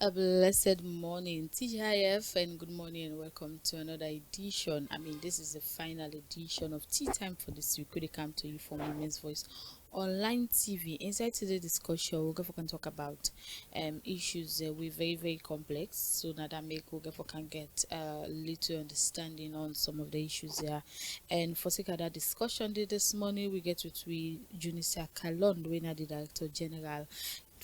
A blessed morning, TGIF, and good morning, and welcome to another edition. This is the final edition of Tea Time for this week. Could come to you from Women's Voice Online TV. Inside today's discussion, we're going to talk about issues we very complex, so that make we can get a little understanding on some of the issues there. And for sake of that discussion this morning, we get with Junisia Kalon, the Director General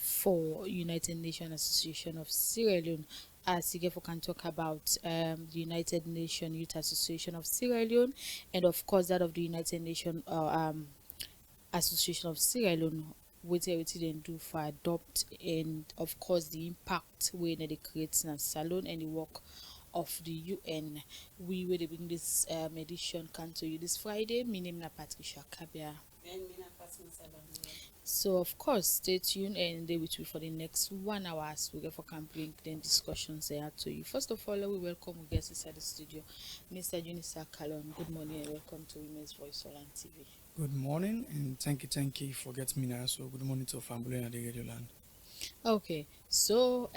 for United Nations Association of Sierra Leone. As Sigefo can talk about the United Nations Youth Association of Sierra Leone, and of course that of the United Nations Association of Sierra Leone, what everything they do for adopt, and of course the impact where they create in Salon and the work of the UN. We will bring this edition come to you this Friday. My name is Patricia Kabia. And Mina Fatima Salamia. So of course, stay tuned and they with you for the next 1 hour as we can bring then discussions there to you. First of all, we welcome our guests inside the studio, Mr. Junisa Kalon. Good morning and welcome to Women's Voice Online TV. Good morning and thank you for getting me now. So good morning to family and the radio land. Okay, so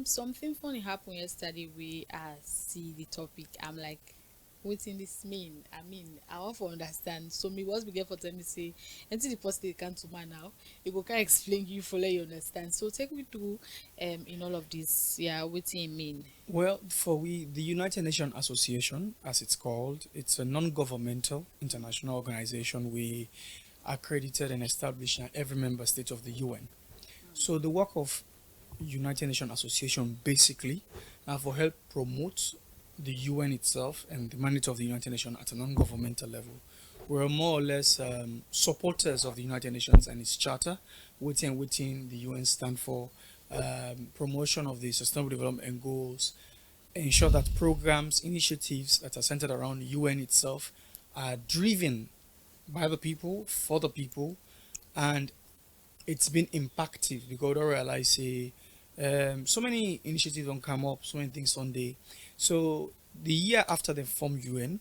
something funny happened yesterday. We see the topic. I'm like, what in this mean? I want to understand. So me was begin for tell me say until the post they come to man now, it will can explain you for let you understand. So take me through in all of this, yeah, what it mean. Well, the United Nations Association, as it's called, it's a non-governmental international organization we accredited and established in every member state of the UN. So the work of United Nations Association basically for help promote the UN itself and the mandate of the United Nations at a non-governmental level. We're more or less supporters of the United Nations and its charter, within the UN stand for promotion of the Sustainable Development Goals, ensure that programs, initiatives that are centered around the UN itself are driven by the people, for the people, and it's been impactful because I realize so many initiatives don't come up, so many things on the. So the year after they formed UN,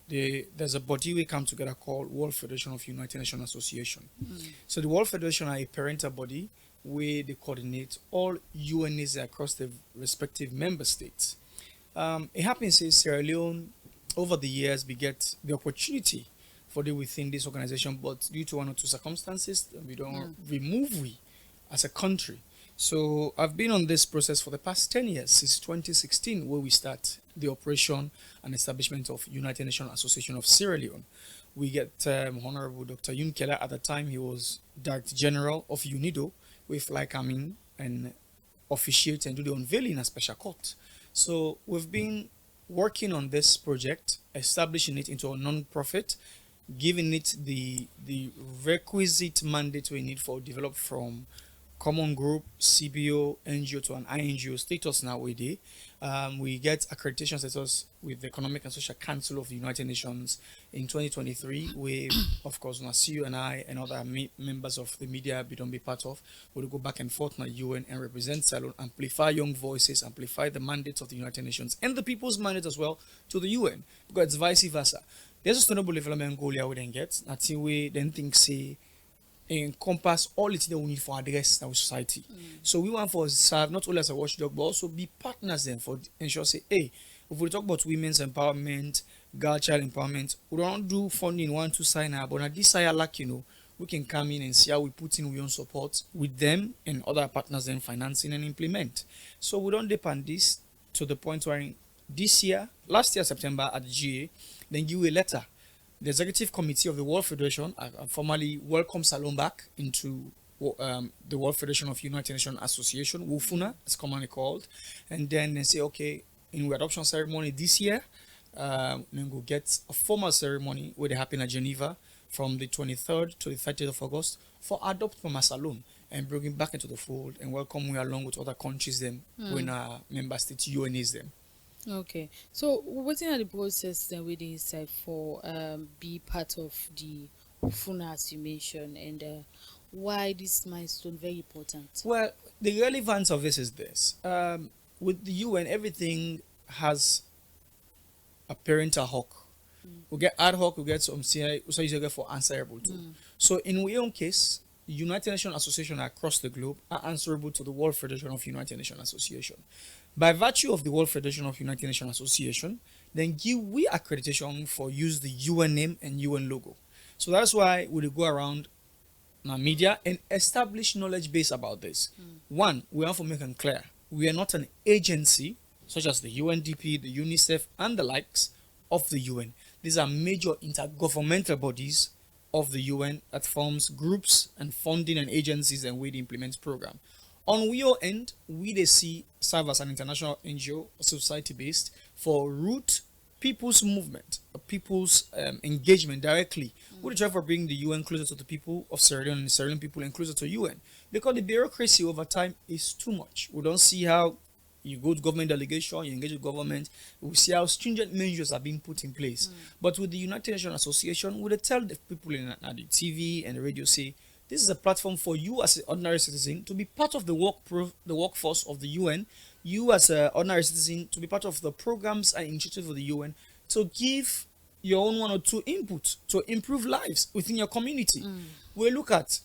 there's a body we come together called World Federation of United Nations Association. So the World Federation are a parental body where they coordinate all UNs across the respective member states. It happens in Sierra Leone over the years we get the opportunity for the within this organization, but due to one or two circumstances, we don't remove we as a country. So I've been on this process for the past 10 years, since 2016, where we start the operation and establishment of United Nations Association of Sierra Leone. We get Honorable Dr. Yun Keller. At the time, he was Director General of UNIDO, with like coming and officiate and do the unveiling at special court. So we've been working on this project, establishing it into a non-profit, giving it the requisite mandate we need for develop from common group, CBO, NGO to an INGO status nowadays. We get accreditation status with the Economic and Social Council of the United Nations in 2023. We, of course, you and I and other members of the media we don't be part of, will go back and forth in the UN and represent Salon, amplify young voices, amplify the mandates of the United Nations and the people's mandate as well to the UN, because it's vice versa. There's a sustainable development goal here we then get. That's we then think say encompass all it that we need for address our society. So we want for serve not only as a watchdog but also be partners then for ensure say, hey, if we talk about women's empowerment, girl child empowerment, we don't do funding one to sign up, but at this side like we can come in and see how we put in we own support with them and other partners then financing and implement. So we don't depend this to the point where last year September at the GA, then give a letter. The Executive Committee of the World Federation formally welcomed Salon back into the World Federation of United Nations Association, WUFUNA, as commonly called, and then they say, okay, in the adoption ceremony this year, then go get a formal ceremony where they happen at Geneva from the 23rd to the 30th of August for adopt Mama Salon and bring him back into the fold and welcome we along with other countries them when our member states UN is them. Okay, so what's in the process then we decide for be part of the FUNA as you mentioned, and why this milestone very important? Well, the relevance of this is this: with the UN, everything has a parental hoc. We get ad hoc, we get some CI, so you get for answerable too. So in our own case, United Nations Association across the globe are answerable to the World Federation of United Nations Association. By virtue of the World Federation of United Nations Association, then give we accreditation for use the UN name and UN logo. So that's why we go around our media and establish knowledge base about this. One, we have to make it clear. We are not an agency such as the UNDP, the UNICEF, and the likes of the UN. These are major intergovernmental bodies of the UN that forms groups and funding and agencies and way they implement program. On your end, we they see serve as an international NGO, society based for root people's movement, people's engagement directly. We try for bringing the UN closer to the people of Sierra Leone and Sierra Leone people and closer to UN because the bureaucracy over time is too much. We don't see how you go to government delegation, you engage with government, we see how stringent measures are being put in place. But with the United Nations Association, we tell the people in at the TV and the radio, say, this is a platform for you as an ordinary citizen to be part of the workforce of the UN, you as an ordinary citizen to be part of the programs and initiatives of the UN, to give your own one or two input to improve lives within your community. We look at,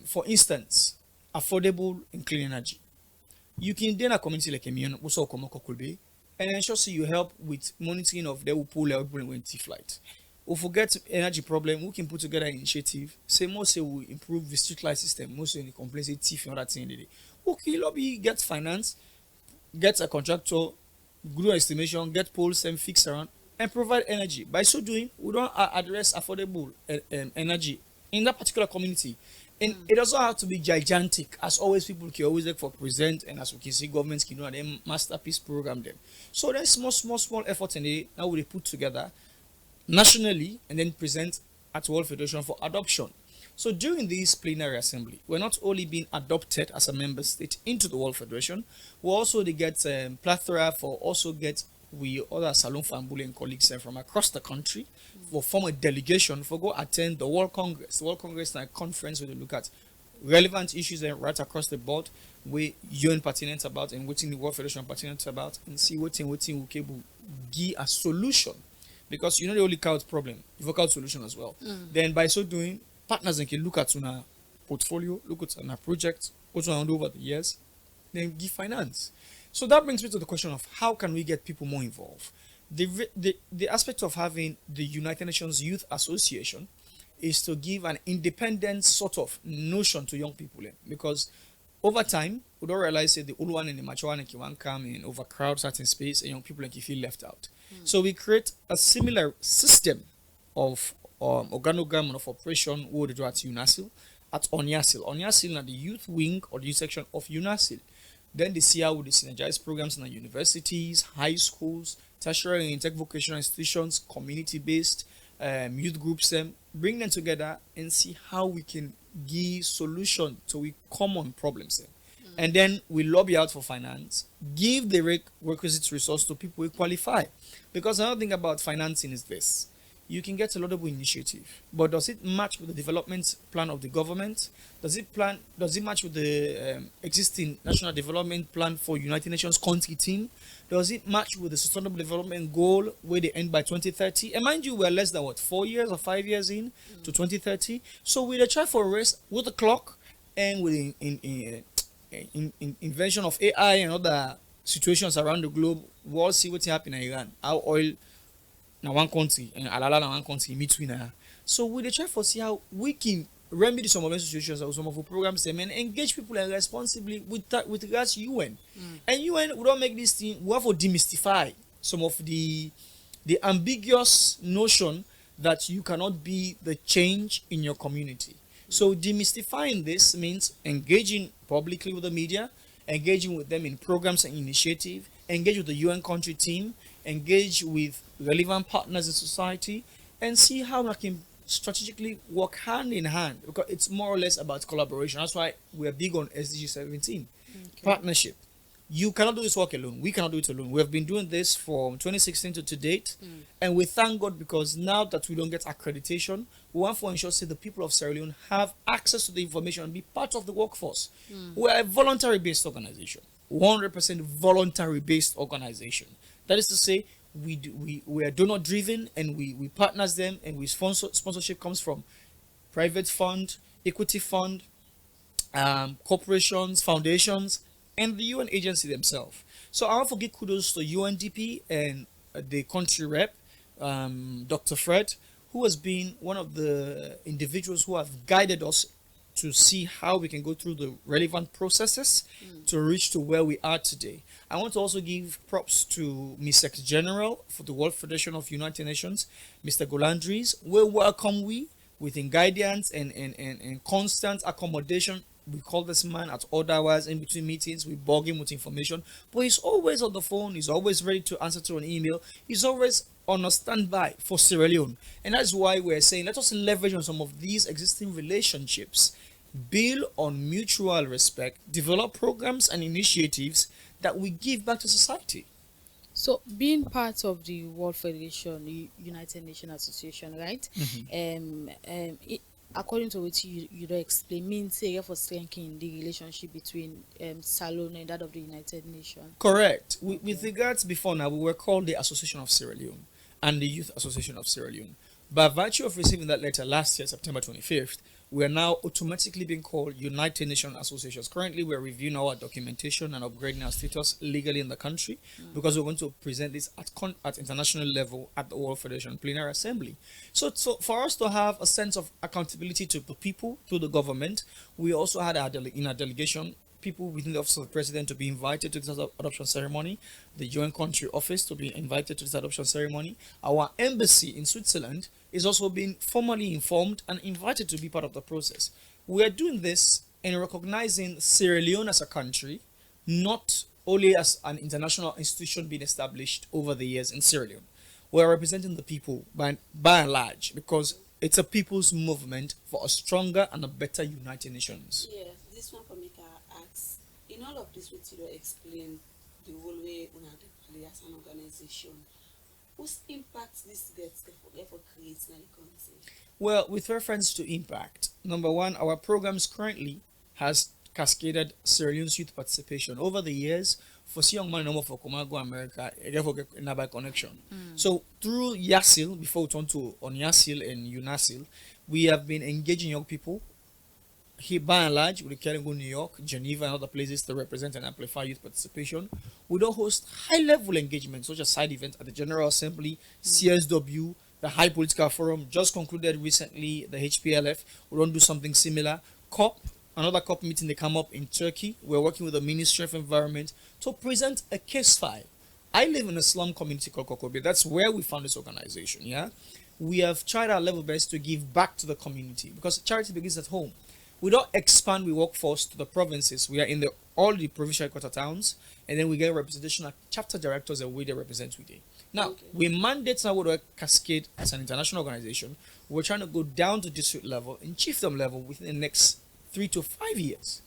for instance, affordable and clean energy. You can then a community like Emion, also Kobe, and ensure you help with monitoring of the pool level when flight. Or forget energy problem, we can put together an initiative. Say more say we improve the street light system, most in the complaints thief and that thing. Okay, lobby get finance, get a contractor, do estimation, get poles and fix around, and provide energy. By so doing, we don't address affordable energy in that particular community. And it doesn't have to be gigantic, as always people can always look for present, and as we can see, governments can do them masterpiece program them. So there's small efforts in the now we put together nationally and then present at World Federation for adoption. So during this plenary assembly, we're not only being adopted as a member state into the World Federation, we also they get plethora for also get we other Salon Fambule and colleagues from across the country for form a delegation for go attend the World Congress. The World Congress is a conference where they look at relevant issues right across the board where UN pertinent about and waiting the World Federation pertinent about and see what we can give a solution. Because you know the only out problem, you work out solution as well. Then by so doing, partners can look at our portfolio, look at our project, what's on over the years, then give finance. So that brings me to the question of how can we get people more involved? The aspect of having the United Nations Youth Association is to give an independent sort of notion to young people, because over time we don't realize that the old one and the mature one can come and overcrowd certain space and young people can feel left out. So we create a similar system of organogram of operation what we do at UNASIL, at ONYASIL. ONYASIL is the youth wing or the youth section of UNASIL. Then they see how we synergize programs in the universities, high schools, tertiary and tech vocational institutions, community-based youth groups, bring them together and see how we can give solution to we common problems. And then we lobby out for finance, give the requisite resource to people who qualify. Because another thing about financing is this. You can get a lot of initiative, but does it match with the development plan of the government? Does it match with the existing national development plan for United Nations country team? Does it match with the sustainable development goal where they end by 2030? And mind you, we're less than 4 years or 5 years in to 2030. So we try for a race with the clock and with invention of AI and other situations around the globe, we'll see what's happening in Iran. How oil now one country and alala now one country in between. So we try for see how we can remedy some of the situations or some of the programs and engage people and responsibly with regards to UN. And UN we don't make this thing, we have to demystify some of the ambiguous notion that you cannot be the change in your community. So demystifying this means engaging publicly with the media, engaging with them in programs and initiative, engage with the UN country team, engage with relevant partners in society, and see how we can strategically work hand in hand, because it's more or less about collaboration. That's why we're big on SDG 17. Partnership. You cannot do this work alone. We cannot do it alone. We have been doing this from 2016 to date, and we thank God because now that we don't get accreditation, we want to ensure that the people of Sierra Leone have access to the information and be part of the workforce. We are a voluntary-based organization, 100% voluntary-based organization. That is to say, we are donor-driven and we partners them, and we sponsorship comes from private fund, equity fund, corporations, foundations, and the UN agency themselves. So I want to give kudos to UNDP and the country rep, Dr. Fred, who has been one of the individuals who have guided us to see how we can go through the relevant processes to reach to where we are today. I want to also give props to Miss Secretary General for the World Federation of United Nations, Mr. Golandris. We welcome we within guidance and constant accommodation. We call this man at odd hours in between meetings. We bug him with information, but he's always on the phone. He's always ready to answer to an email. He's always on a standby for Sierra Leone, and that's why we're saying let us leverage on some of these existing relationships, build on mutual respect, develop programs and initiatives that we give back to society. So, being part of the World Federation, United Nations Association, right? According to what you don't explain, means say for strengthening the relationship between Salon and that of the United Nations. Correct. With regards before now, we were called the Association of Sierra Leone and the Youth Association of Sierra Leone. By virtue of receiving that letter last year, September 25th, we are now automatically being called United Nations Associations. Currently, we're reviewing our documentation and upgrading our status legally in the country because we're going to present this at international level at the World Federation Plenary Assembly. So for us to have a sense of accountability to the people, to the government, we also had in our delegation people within the office of the president to be invited to this adoption ceremony, the UN country office to be invited to this adoption ceremony. Our embassy in Switzerland is also being formally informed and invited to be part of the process. We are doing this in recognizing Sierra Leone as a country, not only as an international institution being established over the years in Sierra Leone. We are representing the people by and large because it's a people's movement for a stronger and a better United Nations. Yeah, this one for me can ask. In all of this, what you don't explain the whole way on how they play as an organization. Whose impact this gets for creating the country? Well, with reference to impact, number one, our programs currently has cascaded Sierra Leone's youth participation over the years. For young man number for Comago America, therefore nearby connection. So through YASIL, before we turn to on YASIL and UNASIL, we have been engaging young people here by and large. We can go New York, Geneva, and other places to represent and amplify youth participation. We don't host high-level engagements such as side events at the General Assembly, CSW, the High Political Forum just concluded recently, the HPLF. We don't do something similar. COP, another COP meeting, they come up in Turkey. We're working with the Ministry of Environment to present a case file. I live in a slum community called Kokobe. That's where we found this organization, yeah? We have tried our level best to give back to the community because charity begins at home. We don't expand we workforce to the provinces. We are in all the provincial quarter towns, and then we get representation at chapter directors and we they represent with it. Now, we mandate now to cascade as an international organization. We're trying to go down to district level and chiefdom level within the next 3 to 5 years.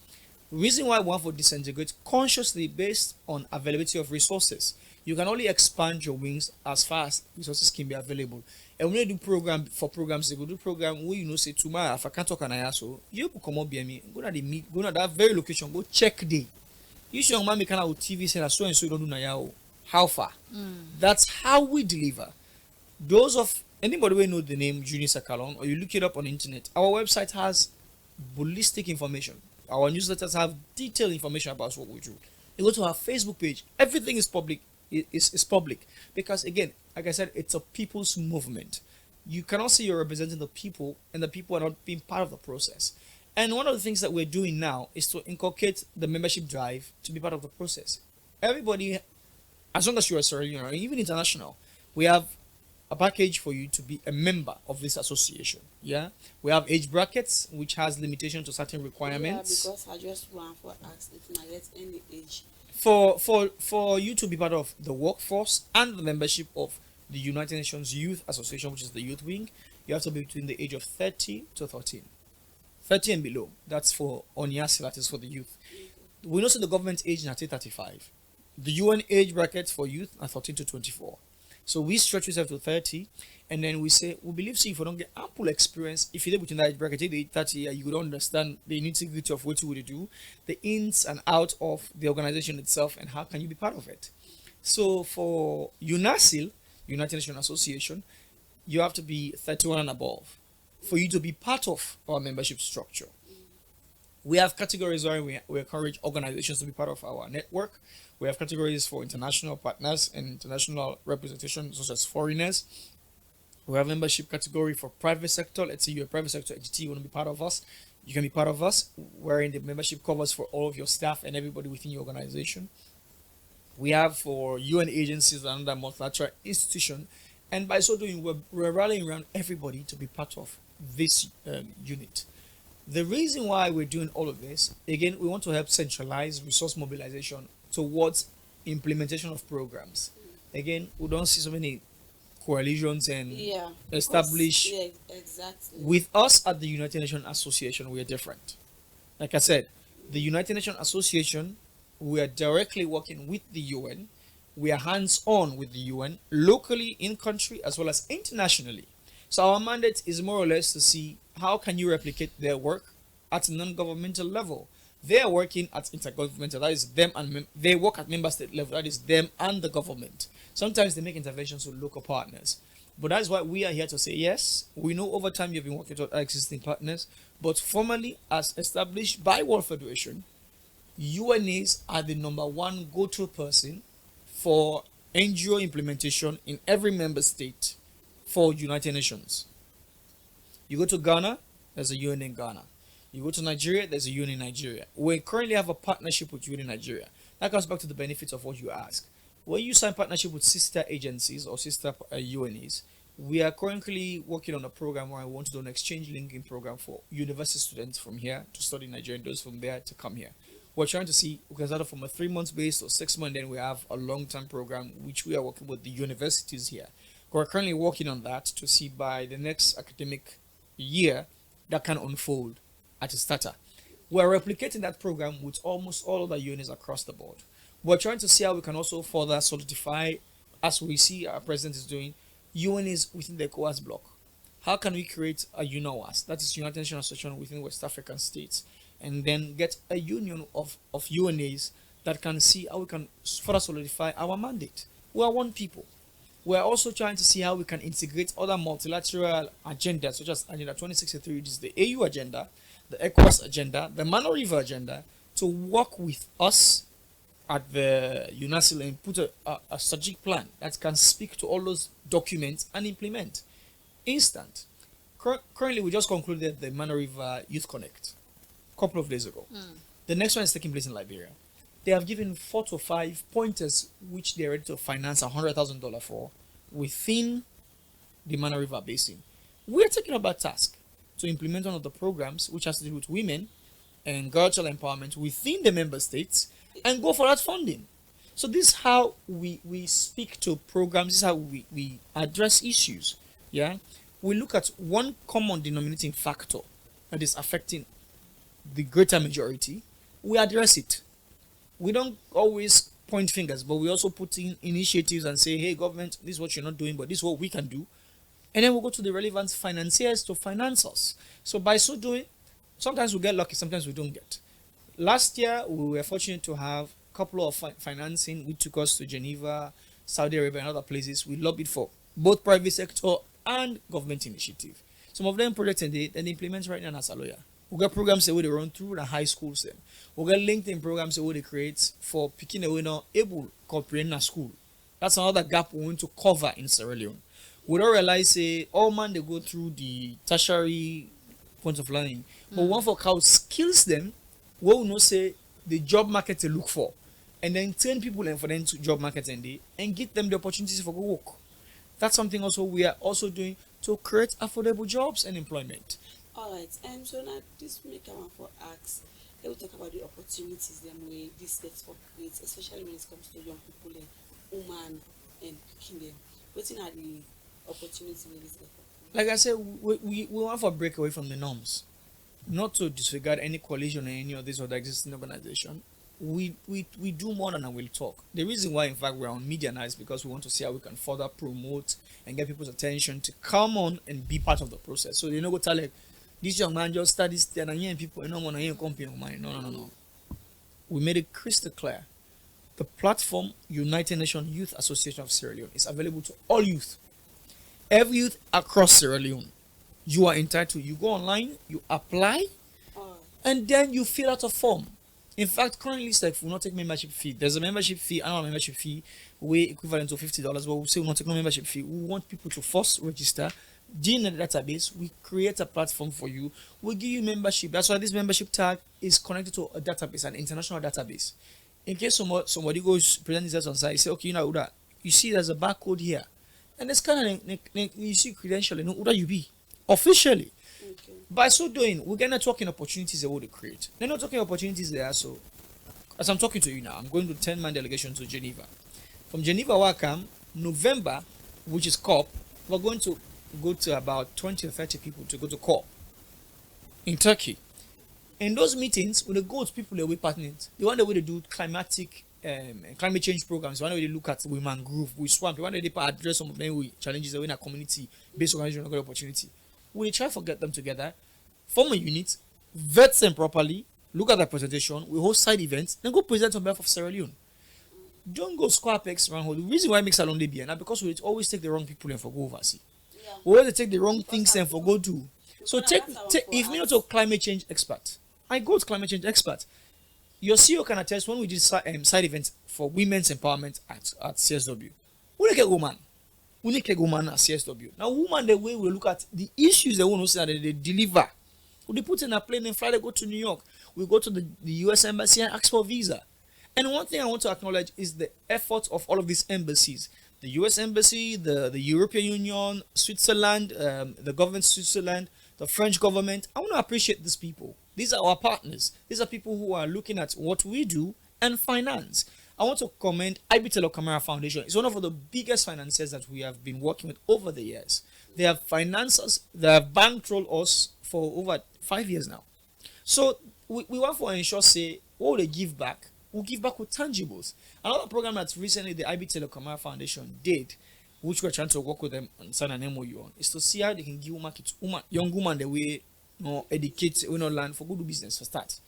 The reason why we want to disintegrate consciously based on availability of resources. You can only expand your wings as far as resources can be available. And when you do programs, they go do program where say tomorrow if I can't talk and I so you could come up behind me, go to the meet, go to that very location, go check day. You see young man make out TV saying so and so you don't do now. How far? That's how we deliver. Those of anybody who know the name Junior Sakalon or you look it up on the internet, our website has ballistic information. Our newsletters have detailed information about what we do. You go to our Facebook page, everything is public. Is public because again, like I said, it's a people's movement. You cannot say you're representing the people and the people are not being part of the process. And one of the things that we're doing now is to inculcate the membership drive to be part of the process. Everybody, as long as you're a Sierra Leonean or even international, we have a package for you to be a member of this association. Yeah, we have age brackets which has limitation to certain requirements. Yeah, because I just want to ask if I get any age. For you to be part of the workforce and the membership of the United Nations Youth Association, which is the youth wing, you have to be between the age of 30 to 13. 30 and below. That's for Onyasi, that is for the youth. We know the government age is 35. The UN age bracket for youth are 13 to 24. So we stretch ourselves to 30, and then we say, we believe if you don't get ample experience, if you're between that age bracket, the 30 year, you would understand the nitty-gritty of what you would do, the ins and outs of the organization itself, and how can you be part of it. So for UNASIL, United Nations Association, you have to be 31 and above. for you to be part of our membership structure. We have categories where we encourage organizations to be part of our network. We have categories for international partners and international representation, such as foreigners. We have membership category for private sector. Let's say you're a private sector entity, you want to be part of us. You can be part of us, wherein the membership covers for all of your staff and everybody within your organization. We have for UN agencies and other multilateral institution, and by so doing, we're rallying around everybody to be part of this unit. The reason why we're doing all of this, again, we want to help centralize resource mobilization towards implementation of programs. Again, we don't see so many coalitions and Yeah. establish. Yeah, exactly. With us at the United Nations Association, we are different. Like I said, the United Nations Association, we are directly working with the UN. We are hands-on with the UN, locally in country as well as internationally. So our mandate is more or less to see how can you replicate their work at a non-governmental level. They are working at intergovernmental, that is them, and they work at member state level, that is them and the government. Sometimes they make interventions with local partners. But that's why we are here to say, yes, we know over time you've been working with our existing partners, but formally, as established by World Federation, UNAs are the number one go-to person for NGO implementation in every member state for United Nations. You go to Ghana, there's a UN in Ghana. You go to Nigeria, there's a UN in Nigeria. We currently have a partnership with UN in Nigeria. That comes back to the benefits of what you ask. When you sign partnership with sister agencies or sister UNAs, we are currently working on a program where I want to do an exchange linking program for university students from here to study in Nigeria and those from there to come here. We're trying to see we can start from a 3 months base or 6 months, then we have a long-term program which we are working with the universities here. We're currently working on that to see by the next academic year that can unfold at a starter. We're replicating that program with almost all other units across the board. We're trying to see how we can also further solidify, as we see our president is doing, UNAs within the ECOWAS bloc. How can we create a UNOWAS, that is United Nations Association within West African states, and then get a union of UNAs that can see how we can further solidify our mandate. We are one people. We're also trying to see how we can integrate other multilateral agendas, such as Agenda 2063, which is the AU agenda, the ECOWAS agenda, the Mano River agenda, to work with us at the UNASIL and put a strategic plan that can speak to all those documents and implement. Instant. Currently, we just concluded the Mano River Youth Connect a couple of days ago. The next one is taking place in Liberia. They have given 4 to 5 pointers which they're ready to finance $100,000 for within the Mana River Basin. We're taking up that task to implement one of the programs which has to do with women and girl child empowerment within the member states and go for that funding. So this is how we speak to programs, this is how we address issues. Yeah. We look at one common denominating factor that is affecting the greater majority, we address it. We don't always point fingers, but we also put in initiatives and say, hey, government, this is what you're not doing, but this is what we can do. And then we'll go to the relevant financiers to finance us. So by so doing, sometimes we get lucky, sometimes we don't get. Last year, we were fortunate to have a couple of financing which took us to Geneva, Saudi Arabia, and other places. We lobbied for both private sector and government initiative. Some of them projects and they implement right now as a lawyer. We got programs that we run through the high schools. Them. We got LinkedIn programs that we create for picking away not able to comprehend a school. That's another gap we want to cover in Sierra Leone. We don't realize say all man they go through the tertiary point of learning, but one for how skills them, we will not say the job market to look for, and then train people and for them to job market and give them the opportunities for good work. That's something also we are also doing to create affordable jobs and employment. All right, so now this make I want for ask. They will talk about the opportunities them way this gets for creates, especially when it comes to young people like women and picking them. What are the opportunities we this get for? Like I said, we want for a break away from the norms, not to disregard any coalition or any of this other existing organization. We do more than I will talk. The reason why, in fact, we're on media now is because we want to see how we can further promote and get people's attention to come on and be part of the process. So they know go tell like this young man just studies there and young people, you know, want to company of mine. No. We made it crystal clear. The platform United Nations Youth Association of Sierra Leone is available to all youth. Every youth across Sierra Leone. You are entitled. You go online, you apply, Oh, and then you fill out a form. In fact, currently SEC will not take membership fee. There's a membership fee, annual membership fee, way equivalent to $50, but we say we'll not take no membership fee. We want people to first register. In the database, we create a platform for you. We give you membership. That's why this membership tag is connected to a database, an international database. In case somebody goes present this on site, say, okay, you know, Uda, you see there's a barcode here. And it's kind of, you see credential, you know, Uda you be officially. okay. By so doing, we get networking opportunities they want to create. The networking opportunities there. So, as I'm talking to you now, I'm going to 10-man delegation to Geneva. From Geneva, where I come, November, which is COP, we're going to go to about 20 or 30 people to go to COP in Turkey. In those meetings, when they go to people that we partners, the one that we do climatic climate change programs, the one that we look at with mangrove, with swamp, the one that they address some of them with challenges that we in a community based organization good opportunity. We try to get them together, form a unit, vet them properly, look at the presentation, we host side events, then go present on behalf of Sierra Leone. Don't go square pegs round hole. The reason why it makes Salon be now because we always take the wrong people and for go oversee. Yeah. We always take the wrong things and for go do. So Because take, that's our take for if me us. not a climate change expert, I go to climate change expert. Your CEO can attest when we did side events for women's empowerment at CSW. We need a woman. We need a woman at CSW. Now, woman, the way we look at the issues they want to say that they deliver. We put in a plane and fly, they go to New York. We go to the US Embassy and ask for a visa. And one thing I want to acknowledge is the efforts of all of these embassies. The US Embassy, the European Union, Switzerland, the government of Switzerland, the French government. I want to appreciate these people. These are our partners. These are people who are looking at what we do and finance. I want to commend IB Telecamera Foundation. It's one of the biggest financiers that we have been working with over the years. They have financed us, they have bankrolled us for over 5 years now. So we want to ensure, say, what they give back, we'll give back with tangibles. Another program that recently the IB Telecamera Foundation did, which we're trying to work with them and sign an MOU on, is to see how they can give young woman the way, educate, learn for good business for start.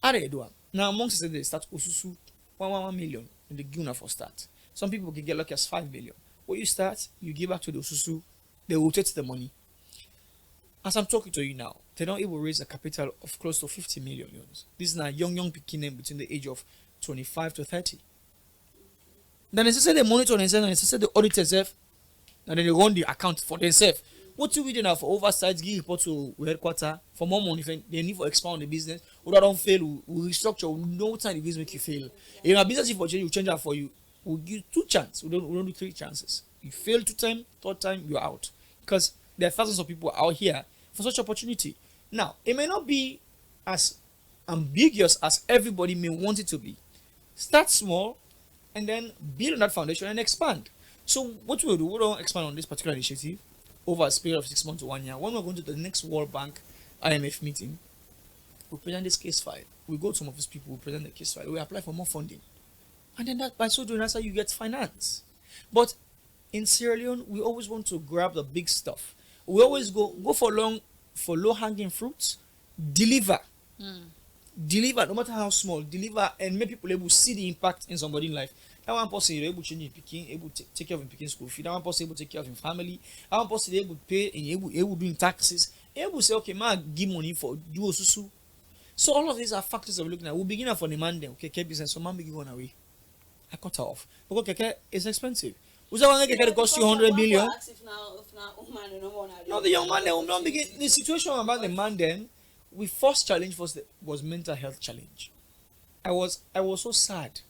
How do they do it? Now, amongst them, they start Osusu 1 million in the Guna for start. Some people can get lucky as 5 million. When you start, you give back to the Osusu, they rotate the money. As I'm talking to you now, they're not able to raise a capital of close to 50 million euros. This is now young beginning between the age of 25 to 30. Then they say they monitor themselves and they say they audit themselves and then they run the account for themselves. What do we do now for oversight, give report to headquarters for more money? If they need to expand the business, or that don't fail, we restructure, we know time the business make you fail. In a business, if we change, we change that for you. We'll give 2 chances, we don't do 3 chances. You fail 2 times, 3rd time, you're out. Because there are thousands of people out here for such opportunity. Now, it may not be as ambiguous as everybody may want it to be. Start small and then build on that foundation and expand. So what we'll do, we don't expand on this particular initiative over a period of 6 months to 1 year. When we're going to the next World Bank IMF meeting, we present this case file. We go to some of these people, we present the case file, we apply for more funding. And then that by so doing, that's how you get finance. But in Sierra Leone, we always want to grab the big stuff. We always go for low hanging fruits, deliver. Deliver, no matter how small, deliver and make people able to see the impact in somebody's life. That one person is able to change in picking, able to take care of him picking school fee. That one person able to take care of his family. That one person able to pay and able doing taxes. Able to say, okay, man, give money for do osusu. So all of these are factors that we're looking at. We'll begin for the man then. Okay, keke business, so man begin going away. I cut her off. Because keke is expensive. Who's the one keke that cost you 100 million? No, the young man then will not begin. The situation about the man then, we first challenge was mental health challenge. I was so sad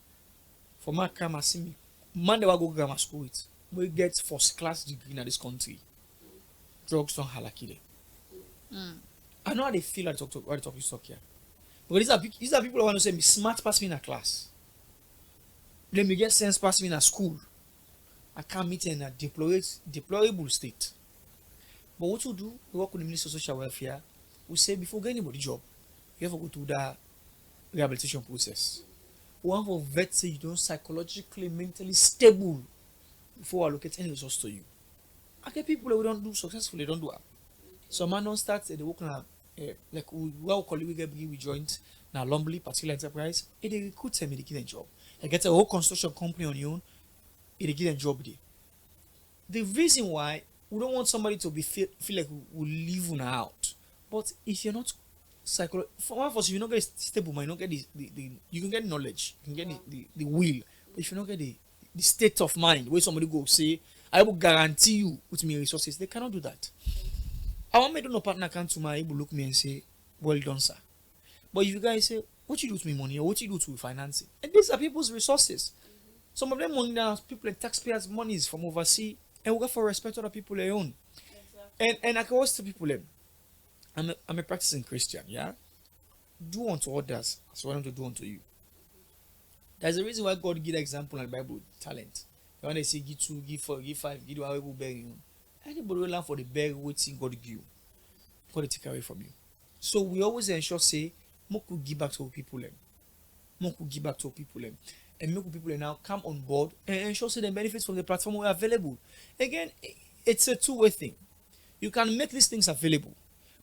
for my grandma see me. Man they will go grammar school with. We get first class degree in this country. Drugs don't halakile. I know how they feel when they talk here. But these are people who want to say me smart pass me in a class. Let me get sense pass me in a school. I can't meet in a deplorable state. But what we do, we work with the Ministry of Social Welfare. We say before getting anybody job, you have to go through that rehabilitation process. We want to vet say you don't psychologically, mentally stable before allocate any resource to you. I get people that we don't do successfully, don't do it. So man don't start they work on like we colleague we joined now Lumbly particular enterprise, they recruit them, they give them job. They get a whole construction company on your own, they give them job there. The reason why we don't want somebody to be feel like we leave una out. But if you're not for one of us, if you don't get a stable mind, you don't get the you can get knowledge, you can get the will. But if you don't get the state of mind where somebody go say, I will guarantee you with me resources, they cannot do that. I want me to know partner come to my able look me and say, well done, sir. But if you guys say, what you do to me money or what you do to financing, and these are people's resources. Some of them money now people and taxpayers' monies from overseas, and we got for respect other people their own. And I can always tell people them, I'm a practicing Christian, yeah. Do unto others as well to do unto you. There's a reason why God give the example in the Bible talent. When they say give 2, give 4, give 5, give away begging. Anybody will learn for the beg waiting God give you. God will take away from you. So we always ensure say, Moku give back to people them. Moku give back to people them. And make people now come on board and ensure say the benefits from the platform are available. Again, it's a two-way thing. You can make these things available.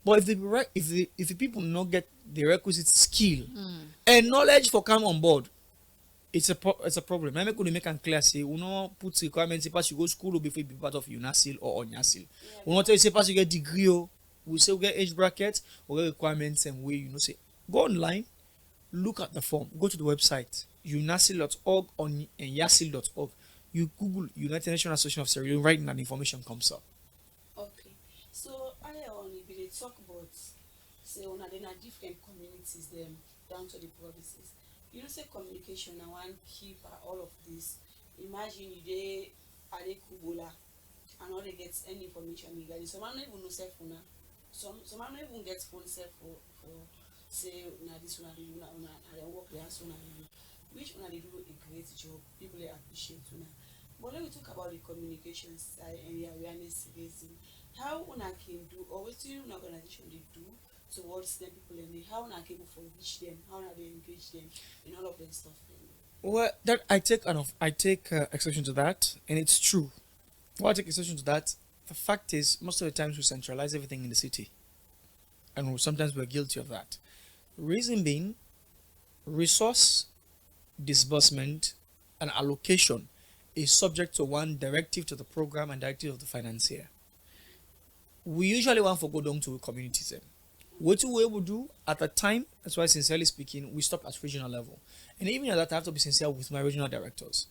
But if the people not get the requisite skill and knowledge for come on board, it's a problem. I make and clear say we not put requirements pass you go school before you be part of UNASIL or ONYASIL. We not tell you say pass you get degree we say we get age bracket or get requirements and way say go online, look at the form, go to the website unasil.org or yasil.org. You Google United Nations Association of Sierra Leone, right now the information comes up. Okay. So earlier on we dey talk about say una dey na different communities them down to the provinces. You know say communication na one key for all of this. Imagine you dey Kubola and all they get any information regarding some man no even know cell phone. Some man no even get phone cell for say na this one una work there so una which una dey do a great job. People dey appreciate una. But when we talk about the communication side and the awareness raising, how una can do or what una organization they do towards them people and how una can for reach them, how una they engage them in all of that stuff. Well, that I take exception to that, and it's true. Why I take exception to that? The fact is, most of the times we centralize everything in the city, and sometimes we're guilty of that. Reason being, resource disbursement and allocation is subject to one directive to the program and directive of the financier. We usually want to go down to communities. What we will do at the time, that's why sincerely speaking, we stop at regional level. And even at that, I have to be sincere with my regional directors.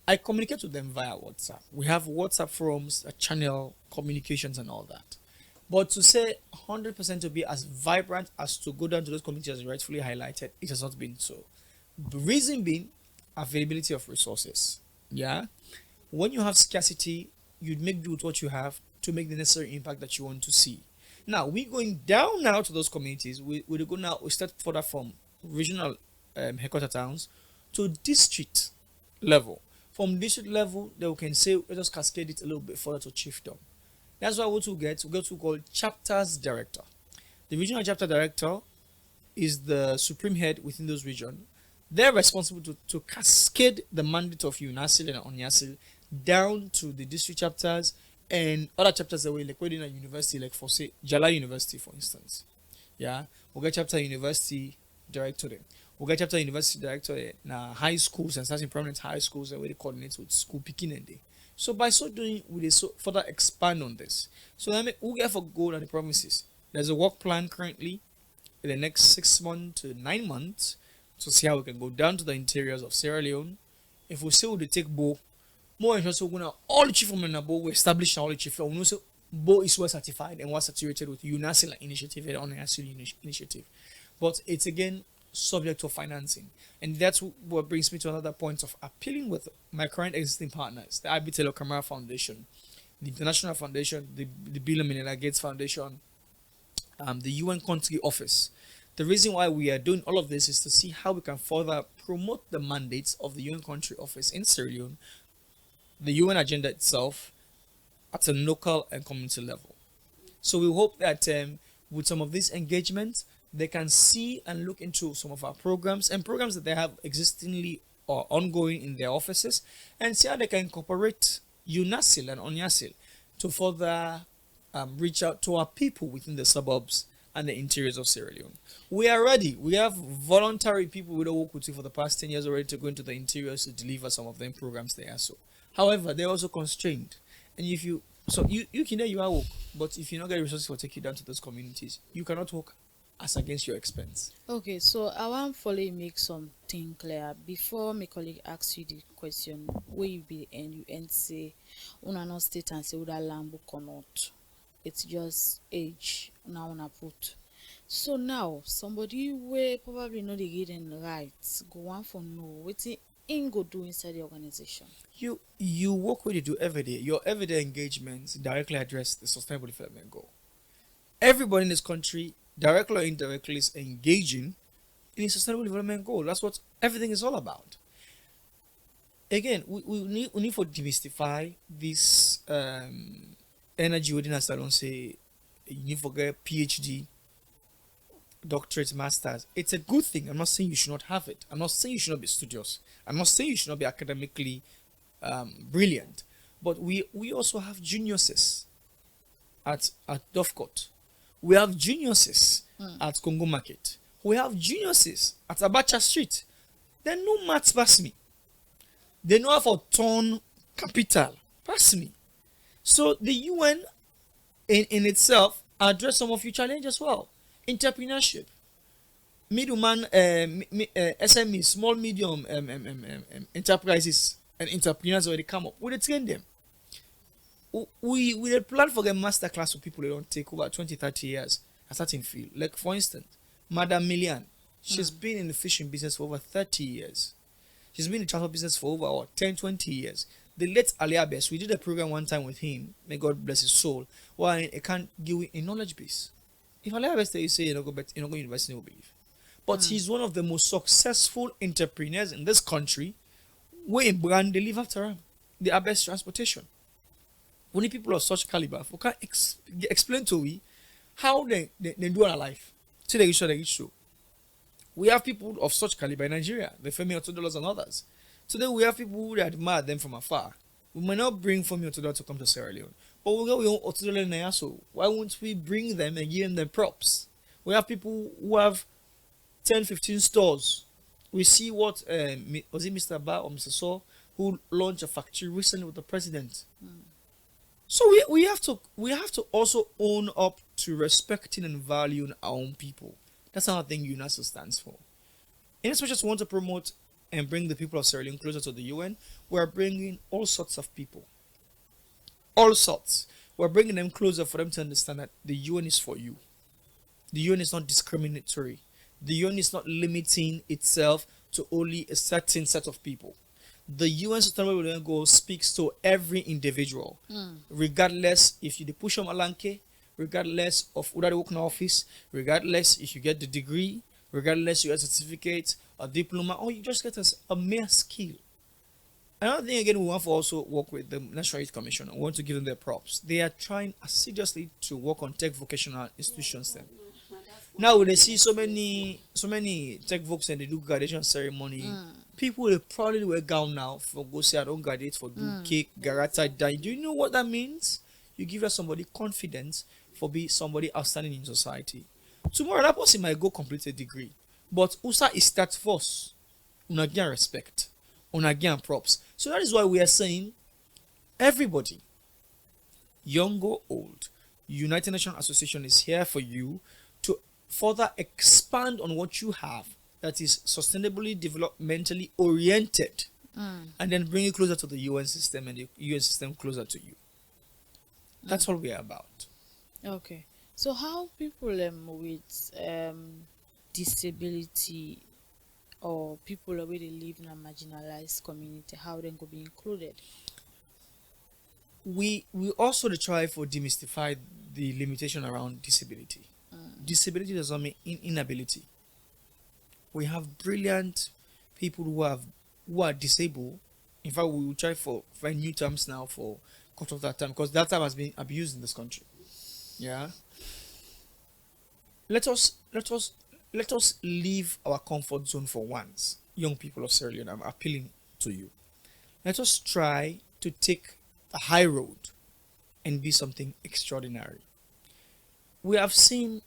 I communicate with them via WhatsApp. We have WhatsApp forums, a channel, communications and all that. But to say 100% to be as vibrant as to go down to those communities as rightfully highlighted, it has not been so. The reason being, availability of resources. Yeah? When you have scarcity, you'd make do with what you have to make the necessary impact that you want to see. Now, we're going down now to those communities. We go now, we start further from regional headquarter towns to district level. From district level, they can say, let us cascade it a little bit further to chiefdom. That's why what we get called chapters director. The regional chapter director is the supreme head within those regions. They're responsible to cascade the mandate of UNASIL and ONYASIL down to the district chapters and other chapters that were like within a university, like for say Jala University, for instance. Yeah, we'll get chapter university director there. We'll get chapter university director now high schools and starting prominent high schools and where they coordinate with school picking and day. So by so doing, we so further expand on this. So that we'll get for goal at the provinces. There's a work plan currently in the next 6 months to 9 months to see how we can go down to the interiors of Sierra Leone. If we say we take Bo, more interested we're gonna all the chief from Bo, we establish all the chief. We know so Bo is well certified and was saturated with UNASIL initiative and ONYASIL initiative. But it's again subject to financing. And that's what brings me to another point of appealing with my current existing partners, the IB Taylor Camara Foundation, the International Foundation, the Bill and Melinda Gates Foundation, the UN Country Office. The reason why we are doing all of this is to see how we can further promote the mandates of the UN Country Office in Sierra Leone, the UN agenda itself, at a local and community level. So we hope that with some of these engagements, they can see and look into some of our programs and programs that they have existingly or ongoing in their offices and see how they can incorporate UNASIL and ONYASIL to further reach out to our people within the suburbs and the interiors of Sierra Leone. We are ready. We have voluntary people we don't work with for the past 10 years already to go into the interiors to deliver some of them programs there. So, however, they're also constrained. And if you So you can there you are work, but if you not get resources for take you down to those communities, you cannot work as against your expense. Okay, so I wan follow you make something clear before my colleague asks you the question wey you be end you end say una no state and say whether land book or not. It's just age una put. So now somebody wey probably no dey read im right go wan for know wetin im go do inside the organization. You work with you do every day. Your everyday engagements directly address the sustainable development goal. Everybody in this country, directly or indirectly, is engaging in a sustainable development goal. That's what everything is all about. Again, we need to demystify this energy within us. I don't say you need to get PhD, doctorate, masters. It's a good thing. I'm not saying you should not have it. I'm not saying you should not be studious. I'm not saying you should not be academically brilliant. But we also have geniuses at Dovecot. We have geniuses at Congo Market. We have geniuses at Abacha Street. They know maths pass me. They know how to turn capital pass me. So the UN in itself address some of your challenges as well. Entrepreneurship, middleman, SME, small medium enterprises and entrepreneurs already come up. We train them. We plan for a master class for people who don't take over 20, 30 years a certain field. Like for instance, Madam Millian, she's been in the fishing business for over 30 years. She's been in the transport business for over 10, 20 years. The late Aliabes, we did a program one time with him, may God bless his soul, why I can't give you a knowledge base. If Aliabes tell you say you don't go to university, you believe. But he's one of the most successful entrepreneurs in this country. Where in brand they live after him. They are best transportation. Only people of such caliber who can explain to we how they do our life. Till they reach show. We have people of such caliber in Nigeria, the Femi Otodolos and others. Today we have people who admire them from afar. We may not bring Femi Otodola to come to Sierra Leone, but we got Otodola in Niaso. Why won't we bring them and give them the props? We have people who have 10, 15 stores. We see what was it Mr. Ba or Mr. Saw who launched a factory recently with the president. So we have to also own up to respecting and valuing our own people. That's another thing UNESCO stands for. In as much as we want to promote and bring the people of Sierra Leone closer to the UN, we're bringing all sorts of people. All sorts. We're bringing them closer for them to understand that the UN is for you. The UN is not discriminatory. The UN is not limiting itself to only a certain set of people. The UN Sustainable Development Goals speaks to every individual, regardless if you push on Malanke, regardless of whether you work in an office, regardless if you get the degree, regardless you get a certificate, a diploma, or you just get a mere skill. Another thing again, we want to also work with the National Youth Commission. We want to give them their props. They are trying assiduously to work on tech vocational institutions. Then now they see so many tech vocs and they do graduation ceremony. People will probably wear gown now for go say I don't graduate for do cake, garata, die. Do you know what that means? You give us somebody confidence for be somebody outstanding in society. Tomorrow that person might go complete a degree, but USA is start first. Una gain respect, una gain props. So that is why we are saying everybody, young or old, United Nations Association is here for you to further expand on what you have that is sustainably developmentally oriented, and then bring it closer to the UN system and the UN system closer to you. That's what we are about. Okay. So how people with disability or people wey dey live in a marginalized community, how dem go be included? We also try for demystify the limitation around disability. Disability does not mean inability. We have brilliant people who are disabled. In fact, we will try for find new terms now for cut off that time because that time has been abused in this country. Yeah. Let us leave our comfort zone for once. Young people of Sierra Leone, I'm appealing to you. Let us try to take the high road and be something extraordinary. We have seen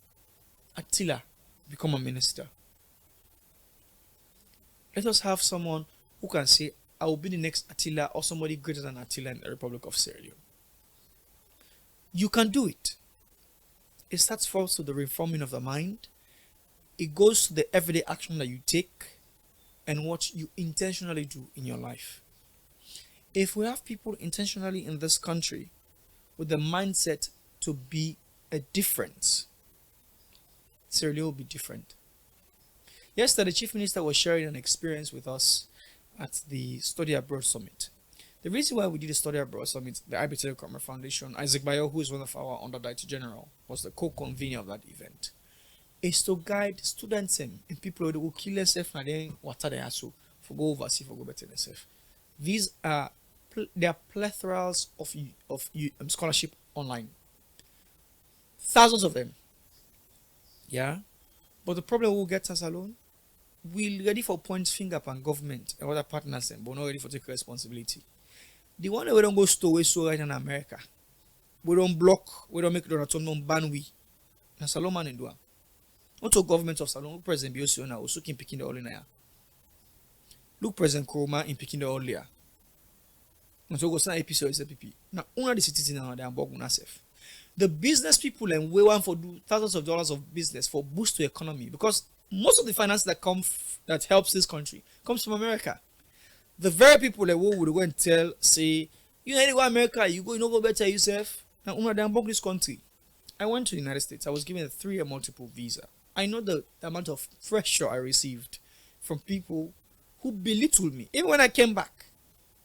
Attila become a minister. Let us have someone who can say, I will be the next Attila or somebody greater than Attila in the Republic of Sierra Leone. You can do it. It starts first with the reforming of the mind. It goes to the everyday action that you take and what you intentionally do in your life. If we have people intentionally in this country with the mindset to be a difference, Sierra Leone will be different. Yesterday, the Chief Minister was sharing an experience with us at the Study Abroad Summit. The reason why we did the Study Abroad Summit, the IBTL Commerce Foundation, Isaac Bayo, who is one of our Under Director General, was the co-convener of that event, is to guide students and people who will kill themselves and then water their so for go overseas for go better themselves. These are there are plethoras of scholarship online, thousands of them. Yeah, but the problem will get us alone. We ready for point finger upon government and other partners, them, but not ready for take responsibility. The one that we don't go store we so right in America, we don't block, we don't make it on no ban we. Na Salon man in do. Not to government of Salon, President Biosio now also keep picking the all in here. Look President Kroma in picking the all here. And so go send episode is a PP. Now only the citizens now they are bog safe. The business people and we want for do thousands of dollars of business for boost to economy because most of the finance that that helps this country comes from America. The very people that would go and tell, say, you know, go America, you go better yourself. Now, they bought this country. I went to the United States. I was given a 3-year multiple visa. I know the amount of pressure I received from people who belittled me. Even when I came back,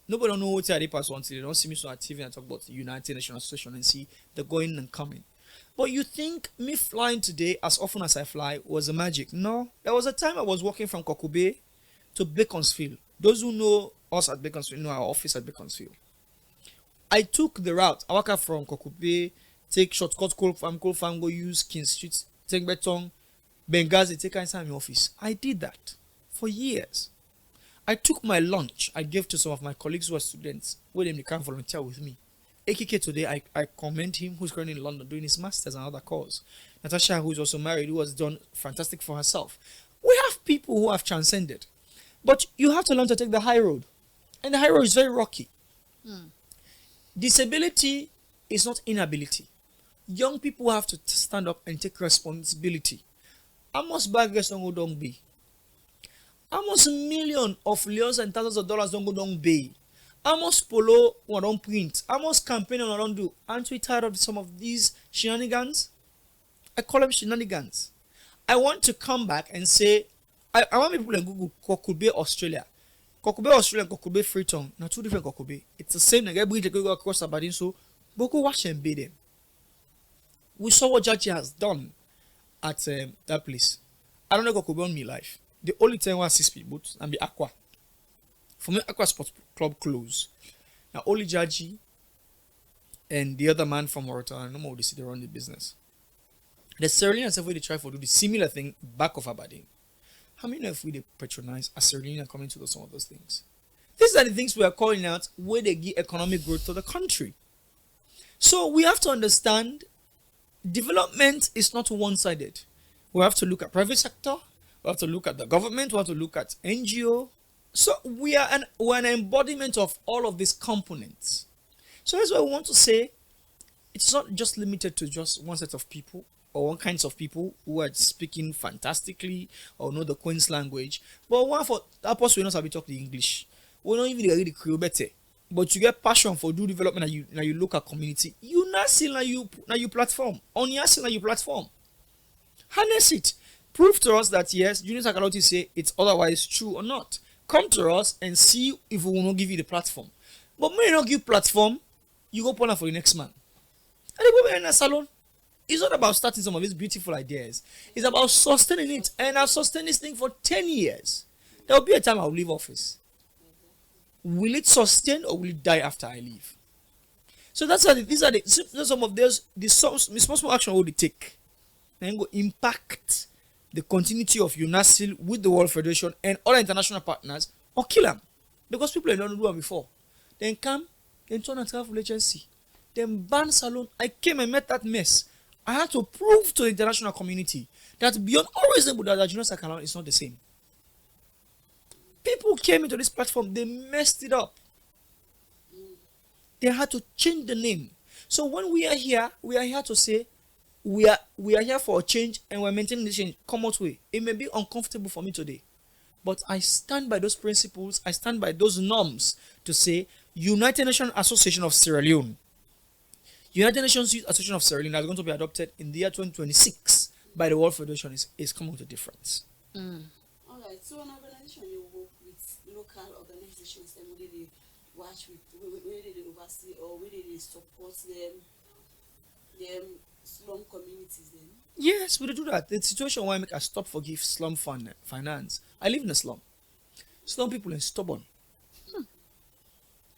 nobody don't know what I did pass until they don't see me on TV and talk about the United Nations Association and see the going and coming. But you think me flying today as often as I fly was a magic? No. There was a time I was walking from Kokube to Beaconsfield. Those who know us at Beaconsfield know our office at Beaconsfield. I took the route. I walk out from Kokube, take shortcut Cold Farm, go use King Street, take Beton, Benghazi, take inside my office. I did that for years. I took my lunch. I gave to some of my colleagues who are students, where they can volunteer with me. AKK today, I commend him, who's currently in London doing his master's and other course. Natasha, who is also married, who has done fantastic for herself. We have people who have transcended. But you have to learn to take the high road. And the high road is very rocky. Disability is not inability. Young people have to stand up and take responsibility. Almost bad guys don't go down be. Almost millions of millions and thousands of dollars don't go down be. Almost polo one don't print. Almost campaign one don't do. Aren't we tired of some of these shenanigans? I call them shenanigans. I want to come back and say, I want people in Google Kokube Australia. Kokube Australia and Kokube Freetown. Now two different Kokube. It's the same thing. Everybody go across Aberdeen, so but go watch and be them. We saw what Judge has done at that place. I don't know Kokube on me life. The only time I see speedboats and be aqua. For me, Aqua Sports Club close. Now only Jaji and the other man from Mauritania, no more they run the business. The Sierra Leoneans have really tried to do the similar thing back of Aberdeen. How many of we patronize as Sierra Leoneans coming to do some of those things? These are the things we are calling out where they give economic growth to the country. So we have to understand development is not one-sided. We have to look at private sector, we have to look at the government, we have to look at NGO. So we're an embodiment of all of these components. So that's why we want to say it's not just limited to just one set of people or one kinds of people who are speaking fantastically or know the Queen's language. But one for that person we not have talk the English. We don't even read the Creole better. But you get passion for do development and you look at community. You not see na you platform. On your see na you platform. Harness it. Prove to us that yes, Junior Sakaloti say it's otherwise true or not. Come to us and see if we will not give you the platform. But when you not give platform, you go partner for the next man. And the women in a salon, it's not about starting some of these beautiful ideas. It's about sustaining it. And I've sustained this thing for 10 years. There will be a time I'll leave office. Will it sustain or will it die after I leave? So these are some of those small action will take. And go impact the continuity of UNASIL with the World Federation and other international partners or kill them. Because people have done do it before. Then come, then turn and travel agency. Then ban salon. I came and met that mess. I had to prove to the international community that beyond all reasonable that Junior Sakalon is not the same. People came into this platform, they messed it up. They had to change the name. So when we are here to say we are here for a change and we're maintaining the change. Come out way. It may be uncomfortable for me today, but I stand by those principles. I stand by those norms to say United Nations Association of Sierra Leone. United Nations Youth Association of Sierra Leone is going to be adopted in the year 2026 by the World Federation is coming with a difference. All right. So an organization you work with local organizations and where they watch with, where they oversee or where they support them slum communities then. Yes, we do that. The situation why I make a stop forgive slum finance. I live in a slum. Slum people are stubborn.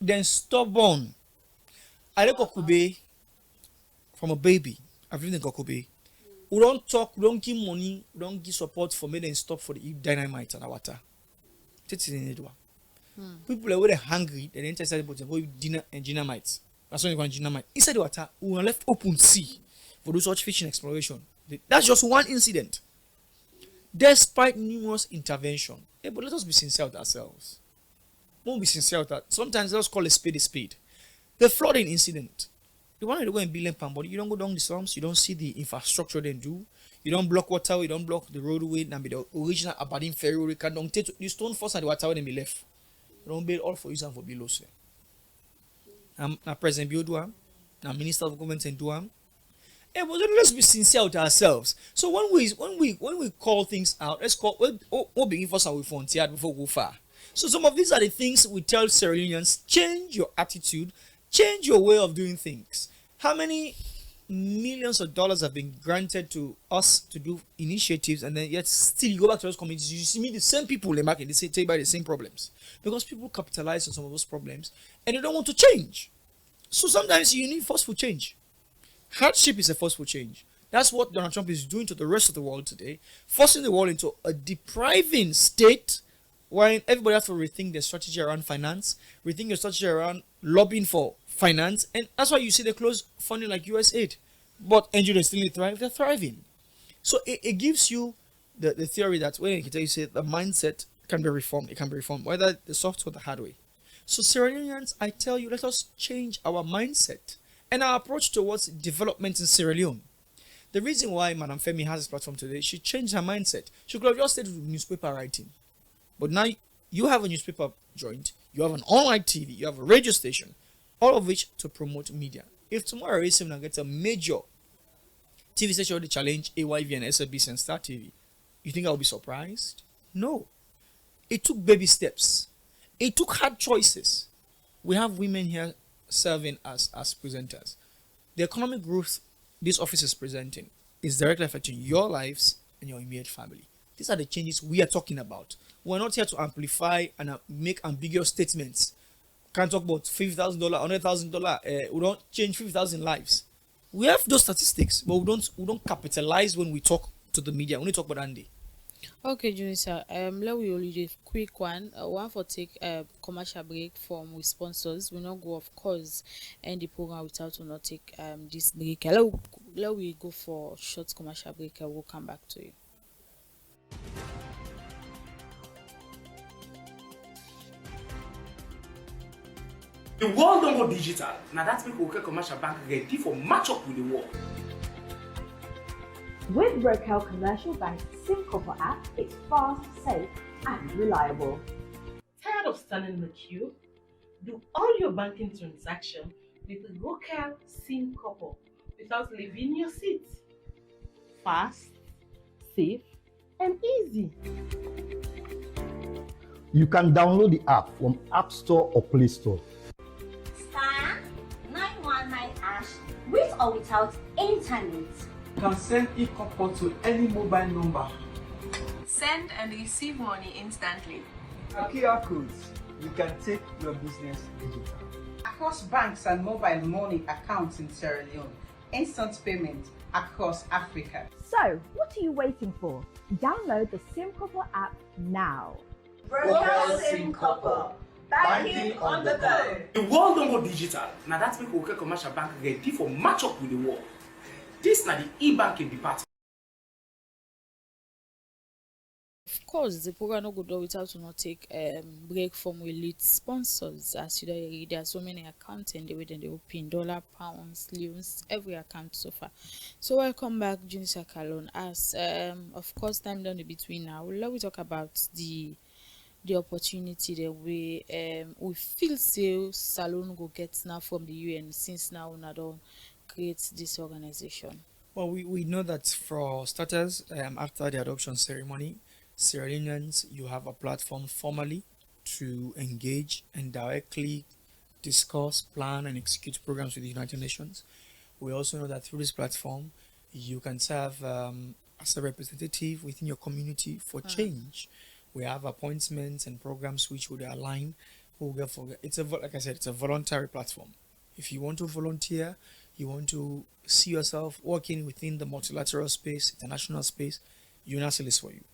Then stubborn. I like Kokube from a baby. I've lived in Kokube. We don't talk, we don't give money, we don't give support for me then stop for the dynamite and water. People are very hungry, they're interested about the dinner and dynamite. That's when you want dynamite. Inside the water, we are left open sea for those such fishing exploration. That's just one incident. Despite numerous intervention. But let us be sincere with ourselves. Won't be sincere with that. Sometimes let's call a spade a spade. The flooding incident. The one you go in Billion Pound, but you don't go down the slums, you don't see the infrastructure they do. You don't block water, you don't block the roadway, and be the original Aberdeen ferry road. You can don't take the stone first and the water when they be left. You don't build all for use and for below. Now President Biodua, now Minister of Government and Duam. But let's be sincere with ourselves. So when we call things out, let's call what begin first and we frontier before we go far. So some of these are the things we tell Sierra Leoneans: change your attitude, change your way of doing things. How many millions of dollars have been granted to us to do initiatives, and then yet still you go back to those communities, you see the same people they market, they say take by the same problems because people capitalize on some of those problems and they don't want to change. So sometimes you need forceful change. Hardship is a forceful change. That's what Donald Trump is doing to the rest of the world today, forcing the world into a depriving state where everybody has to rethink their strategy around finance, rethink their strategy around lobbying for finance, and that's why you see they close funding like USAID. But NGOs still thrive, they're thriving. So it gives you the theory that when you say the mindset can be reformed, it can be reformed, whether the soft or the hard way. So Sierra Leoneans, I tell you, let us change our mindset and our approach towards development in Sierra Leone. The reason why Madam Femi has this platform today, she changed her mindset. She could have just stayed with newspaper writing. But now you have a newspaper joint, you have an online TV, you have a radio station, all of which to promote media. If tomorrow Race7 gets a major TV station to challenge AYV and SABC and Star TV, you think I'll be surprised? No. It took baby steps. It took hard choices. We have women here serving as presenters. The economic growth this office is presenting is directly affecting your lives and your immediate family. These are the changes we are talking about. We're not here to amplify and make ambiguous statements. Can't talk about $50,000, $100,000. We don't change 50,000 lives. We have those statistics, but we don't capitalize when we talk to the media. We only talk about Andy. Okay, Junisa. Let we only do a quick one. One for take a commercial break from with sponsors. We not go, of course, end the program without we not take this break. Let we go for short commercial break. We'll come back to you. The world don't go digital. Now that's make okay commercial bank ready for match up with the world. With Rocal Commercial Bank's SIM Copper app, it's fast, safe, and reliable. Tired of standing in the queue? Do all your banking transactions with the Rocal SIM Copper without leaving your seat. Fast, safe, and easy. You can download the app from App Store or Play Store. Star 919 hash with or without internet. You can send e-copper to any mobile number. Send and receive money instantly. QR codes, you can take your business digital. Across banks and mobile money accounts in Sierra Leone, instant payment across Africa. So, what are you waiting for? Download the SIM Copper app now. Rocal SIM Copper, banking on the go. The world don't go digital. Now that's make okay commercial bank ready for match up with the world. This is the e-banking department. course, the program no go do without to not take break from we lead sponsors. As you know, there are so many accounts and the way they open dollar, pounds, livings, every account so far. So welcome back, Junisa Kalon. As of course time done in between now. Let we talk about the opportunity that we feel say Salon go get now from the UN since now we don't create this organization. Well, we know that for starters, after the adoption ceremony, Sierra Leoneans, you have a platform formally to engage and directly discuss, plan, and execute programs with the United Nations. We also know that through this platform, you can serve as a representative within your community for change. We have appointments and programs which would align. Like I said, it's a voluntary platform. If you want to volunteer, you want to see yourself working within the multilateral space, international space, UNASIL is for you.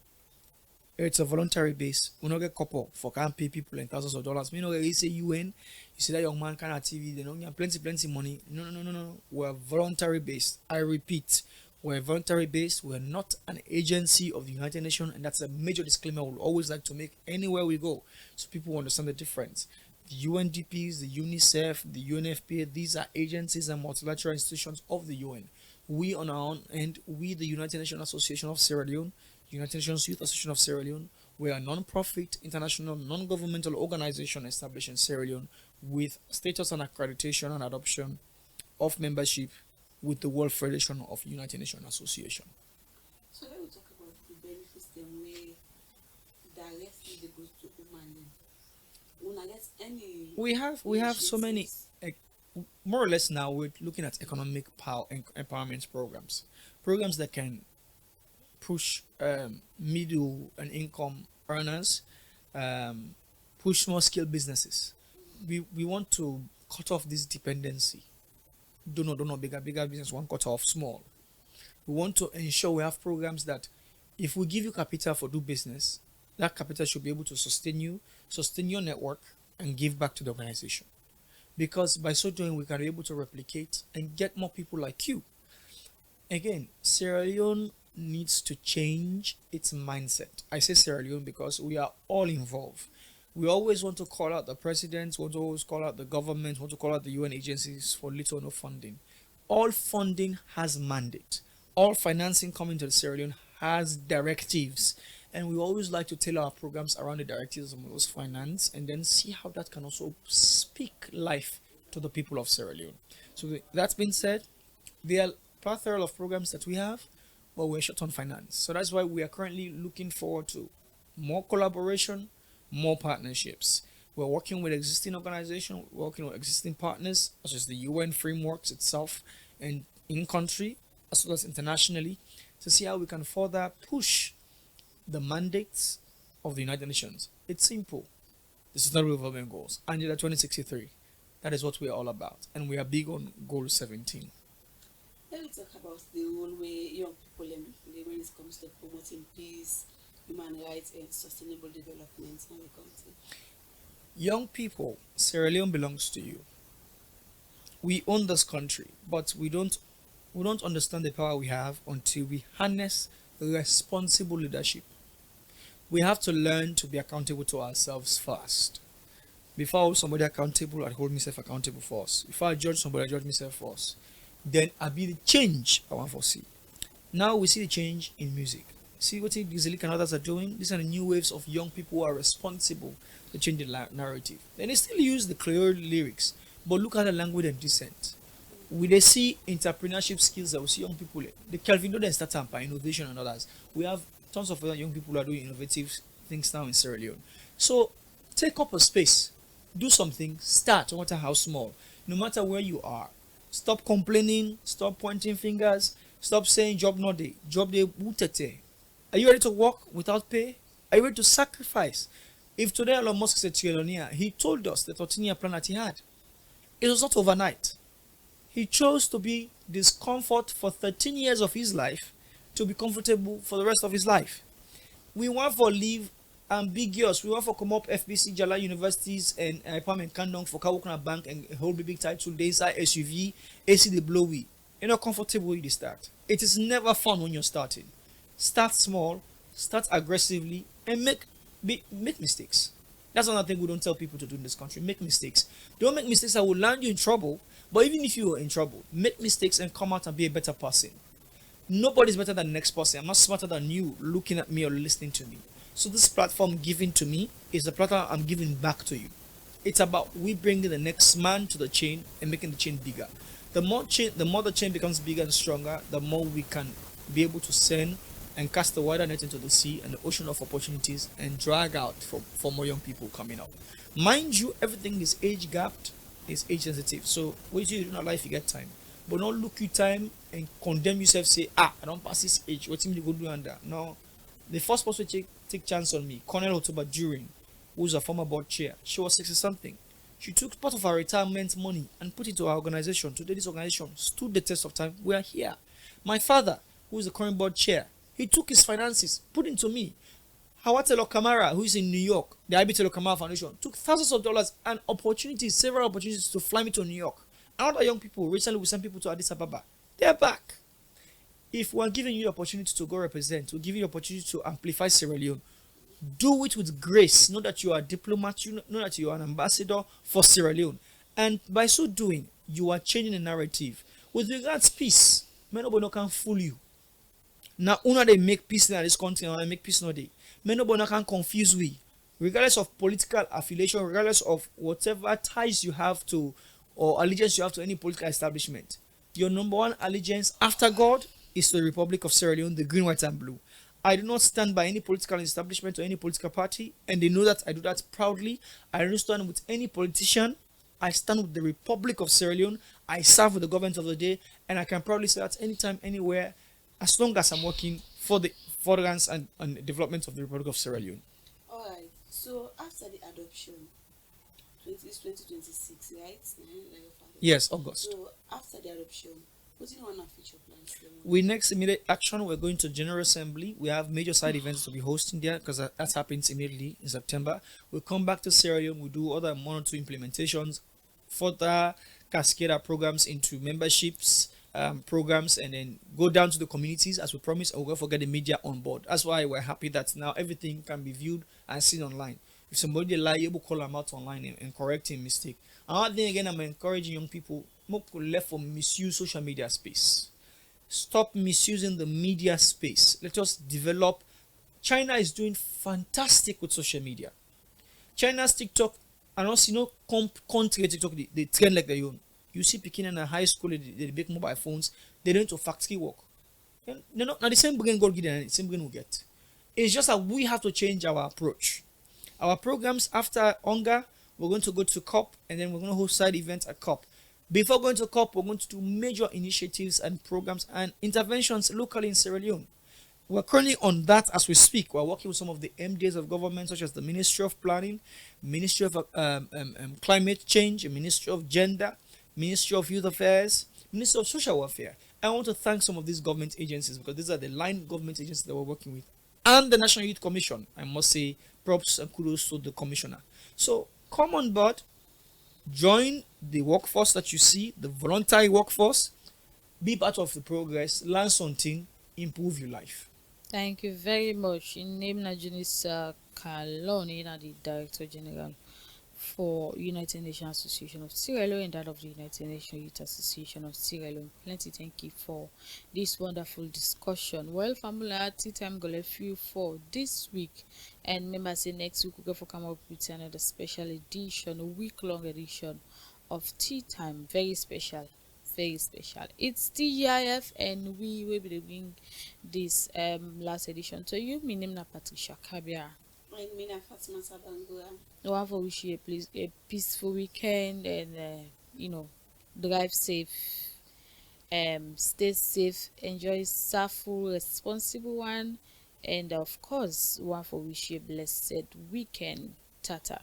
It's a voluntary base. We don't get couple for can't pay people in thousands of dollars. You know, you say UN, you see that young man kind of TV, they don't get plenty money. No. We're voluntary based. I repeat, we're voluntary based. We're not an agency of the United Nations, and that's a major disclaimer we'll always like to make anywhere we go, so people understand the difference. The UNDPs, the UNICEF, the UNFPA, these are agencies and multilateral institutions of the UN. We on our own end, we the United Nations Association of Sierra Leone, United Nations Youth Association of Sierra Leone, we are a non-profit, international, non-governmental organization established in Sierra Leone with status and accreditation and adoption of membership with the World Federation of United Nations Association. So let me talk about the benefits them way directly they go to women. When I get any We have so many more or less now we're looking at economic power and empowerment programs that can push middle and income earners, push small scale businesses. We want to cut off this dependency. Don't know bigger business, one cut off small. We want to ensure we have programs that if we give you capital for do business, that capital should be able to sustain you, sustain your network, and give back to the organization. Because by so doing, we can be able to replicate and get more people like you. Again, Sierra Leone needs to change its mindset. I say Sierra Leone because we are all involved. We always want to call out the presidents, want to always call out the government, want to call out the UN agencies for little or no funding. All funding has mandate. All financing coming to Sierra Leone has directives. And we always like to tailor our programs around the directives of those finance and then see how that can also speak life to the people of Sierra Leone. So that's been said, there are plethora of programs that we have, but we're short on finance. So that's why we are currently looking forward to more collaboration, more partnerships. We're working with existing organizations, we're working with existing partners, such as the UN frameworks itself, and in country, as well as internationally, to see how we can further push the mandates of the United Nations. It's simple. The Sustainable Development Goals, Agenda 2063. That is what we're all about. And we are big on Goal 17. Let me talk about the role where young people play when it comes to promoting peace, human rights, and sustainable development in the country. Young people, Sierra Leone belongs to you. We own this country, but we don't understand the power we have until we harness responsible leadership. We have to learn to be accountable to ourselves first. Before I hold somebody accountable, I hold myself accountable first. If I judge somebody, I judge myself first. Then I be the change I want to see. Now we see the change in music. See what Gizalik and others are doing? These are the new waves of young people who are responsible to change the narrative. Then they still use the clear lyrics, but look at the language and dissent. We they see entrepreneurship skills that we see young people. The Kelvin do start by innovation and others. We have tons of other young people who are doing innovative things now in Sierra Leone. So take up a space, do something, start, no matter how small, no matter where you are. Stop complaining, stop pointing fingers, stop saying job not day, job day utete. Are you ready to work without pay? Are you ready to sacrifice? If today Elon Musk is a trillionaire, he told us the 13-year plan that he had. It was not overnight. He chose to be discomfort for 13 years of his life to be comfortable for the rest of his life. We want for leave ambiguous. We want for come up FBC, Jala universities and apartment Kandong for Kawukuna Bank and hold big title. They inside SUV, AC the blowy. You're not comfortable with the start. It is never fun when you're starting. Start small, start aggressively, and make mistakes. That's another thing we don't tell people to do in this country. Make mistakes. Don't make mistakes that will land you in trouble. But even if you are in trouble, make mistakes and come out and be a better person. Nobody's better than the next person. I'm not smarter than you looking at me or listening to me. So this platform given to me is a platform I'm giving back to you. It's about we bringing the next man to the chain and making the chain bigger. The more the chain becomes bigger and stronger, the more we can be able to send and cast the wider net into the sea and the ocean of opportunities and drag out for more young people coming out. Mind you, everything is age gapped, is age sensitive. So what you do in your life, you get time. But not look you time and condemn yourself, say, I don't pass this age. What you go do under? No. The first person to take chance on me, Colonel Otoba During, who's a former board chair. She was 60 something. She took part of her retirement money and put it to our organization. Today, this organization stood the test of time. We are here. My father, who is the current board chair, he took his finances, put into me. Hawatelo Kamara, who is in New York, the IBTelo Kamara Foundation, took thousands of dollars and opportunities, several opportunities to fly me to New York. And other young people, recently we sent people to Addis Ababa. They're back. If we're giving you the opportunity to go represent, we're giving you the opportunity to amplify Sierra Leone, do it with grace. Know that you are a diplomat, you know that you are an ambassador for Sierra Leone. And by so doing, you are changing the narrative. With regards to peace, nobody can fool you. Now, they make peace in this country, and they make peace no day. Nobody can confuse we. Regardless of political affiliation, regardless of whatever ties you have to or allegiance you have to any political establishment, your number one allegiance after God is to the Republic of Sierra Leone, the green, white, and blue. I do not stand by any political establishment or any political party, and they know that I do that proudly. I don't stand with any politician. I stand with the Republic of Sierra Leone. I serve with the government of the day, and I can proudly say that anytime, anywhere, as long as I'm working for the furtherance and development of the Republic of Sierra Leone. All right. So after the adoption, 2026, right? Yes, August. So after the adoption, what do you want to future plans? We next immediate action, we're going to General Assembly. We have major side events to be hosting there because that happens immediately in September. We'll come back to Sierra Leone. We'll do other 1 or 2 implementations, further cascade our programs into memberships, programs, and then go down to the communities as we promised, and we'll forget the media on board. That's why we're happy that now everything can be viewed and seen online. If somebody lie, you able to call them out online and correct a mistake. Another thing again, I'm encouraging young people not to left for misuse social media space. Stop misusing the media space. Let us develop. China is doing fantastic with social media. China's TikTok and also country TikTok they trend like their own. You see Pekin in a high school they make mobile phones, they don't to factory work. And they're not now the same brain God give them, the same brain we get. It's just that we have to change our approach. Our programs after hunger, we're going to go to COP and then we're going to host side events at COP. Before going to COP, we're going to do major initiatives and programs and interventions locally in Sierra Leone. We're currently on that as we speak. We're working with some of the MDs of government, such as the Ministry of Planning, Ministry of Climate Change, Ministry of Gender, Ministry of Youth Affairs, Ministry of Social Welfare. I want to thank some of these government agencies because these are the line government agencies that we're working with. And the National Youth Commission. I must say props and kudos to the commissioner. So come on board. Join the workforce that you see, the voluntary workforce. Be part of the progress. Learn something. Improve your life. Thank you very much. In name Najunis Kaloni, the Director General for United Nations Association of Sierra Leone and that of the United Nations Youth Association of Sierra Leone. Plenty thank you for this wonderful discussion. Well, family, tea time go left you for this week, and remember, say next week we're going to come up with another special edition, a week-long edition of Tea Time. Very special, very special. It's TGIF, and we will be doing this last edition. So you, my name is Patricia Kabia. I want to wish you a peaceful weekend and drive safe, stay safe, enjoy safety, responsible one, and of course, want to wish you a blessed weekend. Tata.